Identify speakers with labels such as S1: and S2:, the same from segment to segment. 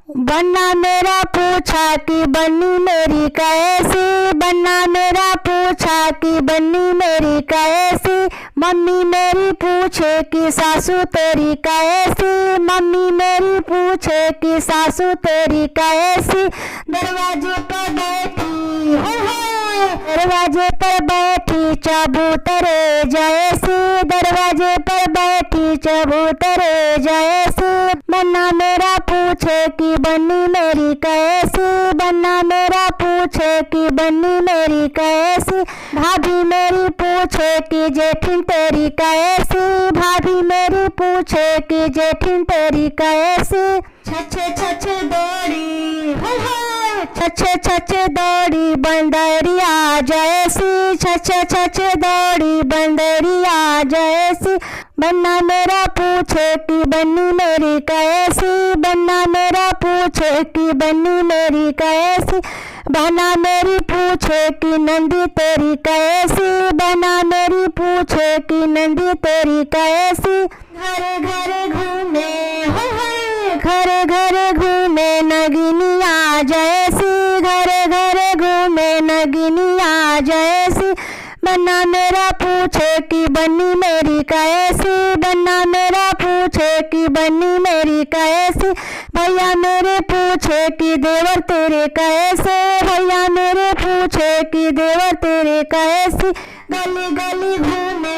S1: बन्ना मेरा पूछा कि बन्नी मेरी कैसी, बन्ना मेरा पूछा कि बन्नी मेरी कैसी। मम्मी मेरी पूछे कि सासू तेरी कैसी, मम्मी मेरी पूछे कि सासू तेरी कैसी। दरवाजे पर बैठी दरवाजे पर बैठी चबूतरे जैसी, दरवाजे पर बैठी चबूतरे जैसी। बन्ना मेरा पूछे कि बन्नी मेरी कैसी, बन्ना मेरा पूछे कि बन्नी मेरी कैसी। भाभी मेरी पूछे कि जेठिन तेरी कैसी, भाभी मेरी पूछे कि जेठिन तेरी कैसी। छछे छछे दौड़ी छछे छछे दौड़ी बंदरिया जैसी, छछे छछे दौड़ी बंदरिया जैसी। बन्ना मेरा पूछे कि बन्नी मेरी कैसी, बन्ना मेरा पूछे कि बन्नी मेरी कैसी। बन्ना मेरी पूछे कि नंदी तेरी कैसी, बन्ना मेरी पूछे कि नंदी तेरी कैसी। घरे घरे घूमे घरे घरे घूमे नगिनिया जैसी, घरे घरे घूमे नगिनिया जैसी। बन्ना मेरा पूछे कि बन्नी मेरी कैसी, बन्ना मेरा पूछे कि बन्नी मेरी कैसी। भैया मेरे पूछे कि देवर तेरे कैसे, भैया मेरे पूछे कि देवर तेरे कैसी। गली गली घूमे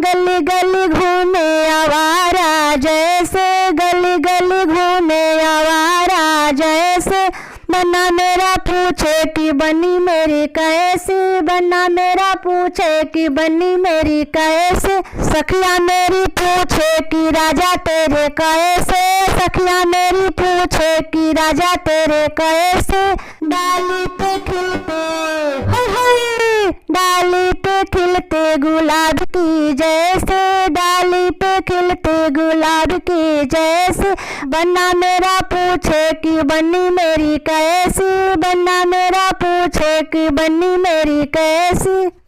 S1: गली गली घूमे आवारा जैसे, गली गली घूमे आवारा जैसे। बन्ना मेरा पूछे कि बन्नी मेरी कैसी, बन्ना मेरा पूछे कि बन्नी मेरी कैसे। सखिया मेरी पूछे कि राजा तेरे कैसे, सखिया मेरी पूछे कि राजा तेरे कैसे। डाली पे खिलते डाली पे खिलते गुलाब की जैसे, डाली पे खिलते गुलाब की जैसे। बन्ना मेरा पूछे कि बन्नी मेरी कैसी, बन्ना मेरा पूछे कि बन्नी मेरी कैसी।